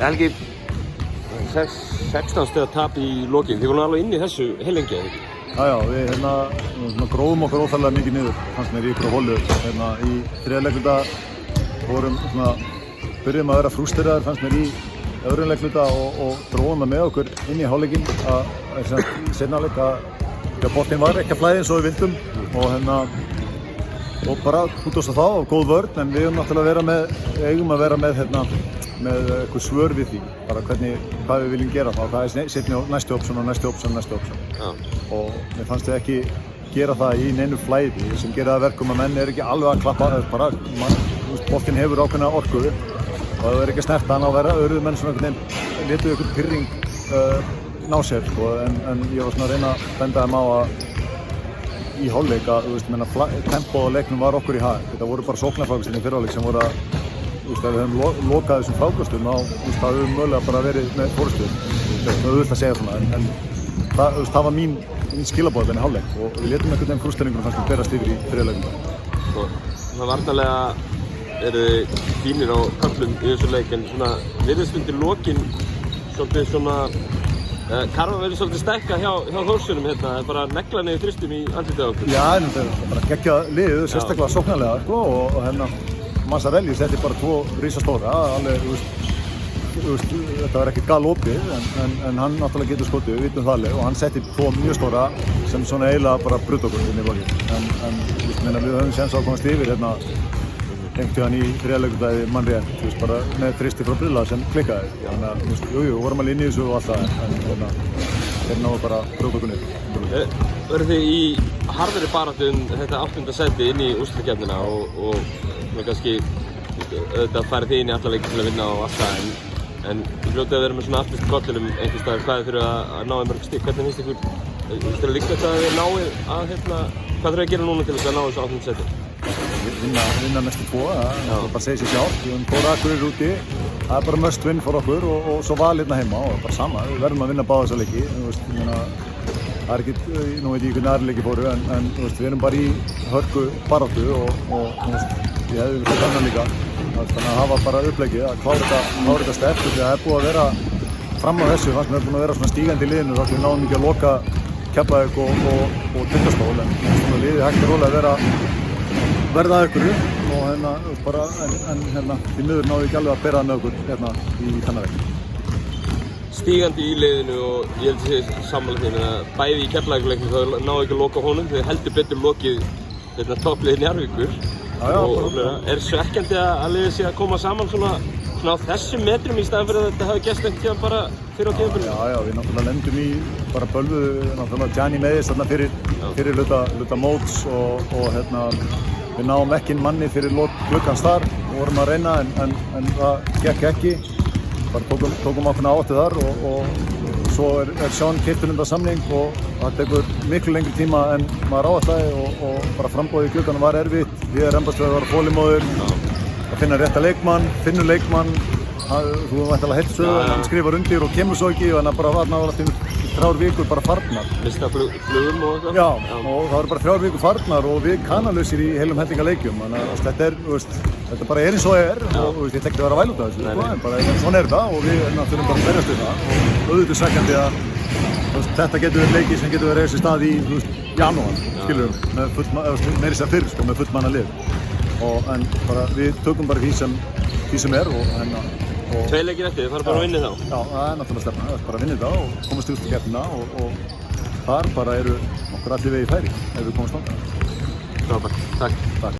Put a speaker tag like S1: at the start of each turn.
S1: Helgi, 16 stiga tap í lokin. Þið voru alveg inn í þessu heilengi, eða ekki?
S2: Já, við grófum okkur óþarlega mikið niður, fannst mér í ykkur holu. Í þriðja leikluta byrjuðum að vera frústeraðir, fannst mér í öðrum leikluta og dróðum það með okkur inn í hálfleikinn í seinna hálfleik að boltinn var ekki að flæða eins og við vildum og bara út á þá og góð vörn, en við eigum að vera með eitthvað svör við því, bara hvað við viljum gera þá, hvað setni á næstu option og næstu option. Og mér fannst við ekki gera það í neinu flæði sem gera það verkum að menn ekki alveg að klappa, boltinn hefur ákveðna orku og það ekki að snerta hann á vera, öðruðu menn létu ykkur pirring ná sér, en ég var að reyna að benda þeim á að í hálfleik að tempó á leiknum var okkur í hag. Þetta voru bara sóknarfrákastin í fyrri hálfleik sem voru að ef við höfum lokað þessum frákastum þá höfum mögulega bara verið með fórustu. Það er auðvitað að segja svona, en það var mín skilaboð í hálfleik og við létum einhvern veginn frústeringunum fannst við berast yfir í þriðja leiknum.
S1: Það varnarlega eru fínir á köflum í þessu leik, en svona virðist undir lokin svolítið svona Karfa verður svolítið stækka hjá Þórsunum það er bara negla niður þristum í andlitið á okkur.
S2: Já, það er bara geggjað liðið, sérstaklega sóknarlega og Mazzarelli setti bara 2 risastóra, þetta var ekkert galopið, en hann náttúrulega getur skotið, við vitum það alveg, og hann setti 2 mjög stóra sem svona eiginlega bara brutt okkur inn í lokin. En við höfum séns á að komast yfir tengti hann í þriðja mannrétt, bara með þristi frá Brilla sem klikkaði. Þannig að, við vorum alveg inn í þessu og allt það, en þeir náðu bara að brjóta okkur niður.
S1: Verður þið í harðari baráttu þetta 8. sæti inn í úrslitakeppnina og kannski auðvitað farið þið inn í alla leiki til að vinna og allt það, en þið hljótið að vera með svona aftast kollinum einhvers staðar, hvað þið þurfa að ná mörg stig, hvernig finnst ykkur, er líkt þetta að þið náið að hvað þurfa að gera núna til þess að ná þessu 8. sæti?
S2: Vinna næstu 2, það bara segir sér sjálf. Við höfum 4 Akureyri úti, það er bara must win fyrir okkur og svo Val hérna heima og bara sama, við verðum að vinna báða þessa leiki. Það er ekki, nú veit ég hvernig aðri leiki fóru, en við erum bara í hörku baráttu og ég hefði við þetta líka. Þannig að hafa bara upplegið að klára þetta sterkt, því að það er búið að vera fram á þessu, við erum búin að vera svona stígandi í liðinu, við náðum ekki að loka Keflavík og Tindastól, en liðið hægt og rólega verða að ykkur en því miður náðu ekki alveg að bera það með okkur í þennan veginn.
S1: Stígandi í liðinu og ég held að það sé sammála því að bæði í Keflavíkurleiknum þá náðu ekki að loka honum, þau heldur betur lokið toppliðið Njarðvíkur. Er svekkjandi að liðið sé að koma saman svona á þessum metrum í staðan fyrir að þetta hafi gerst einhvern tíðan bara fyrir á tímabilinu?
S2: Já, við náttúrulega lendum í bara bölvu, náttúrulega Gianni meiðist þarna fyrir hluta móts og við náum ekki inn manni fyrir gluggans þar og vorum að reyna en það gekk ekki. Bara tókum ákveðna áhættu þar og svo er Sean keyptur undan samning og það tekur miklu lengri tíma en maður áætlaði og bara framboðið í glugganum var erfitt. Við embættislega að vera þolinmóðir að finna rétta leikmann, finnur leikmann, þú væntanlega heilt sögu en hann skrifar undir og kemur svo ekki og hann bara var alltaf 3 vikur bara farnar.
S1: Mista flugum og eitthvað?
S2: Já, og það voru bara 3 vikur farnar og við kanalausir í heilum hellinga leikjum. Þannig að þetta bara eins og og ég tekti að vera að væla út af þessu, en bara svona þetta og við þurfum bara að berjast við það og auðvitað svekkjandi að þetta getur verið leiki sem getur verið þessi stað í janúar, skilur við, með meira sér fyrr, með fullmanna lið. En bara við tökum bara því sem er og
S1: 2 leikir eftir, þið fara bara að vinna þá?
S2: Já, það er náttúrulega stefna, það er bara að vinna þá og komast út í keppnina og þar bara eru okkur allir vegið færi ef við komast þangað.
S1: Frábært, takk.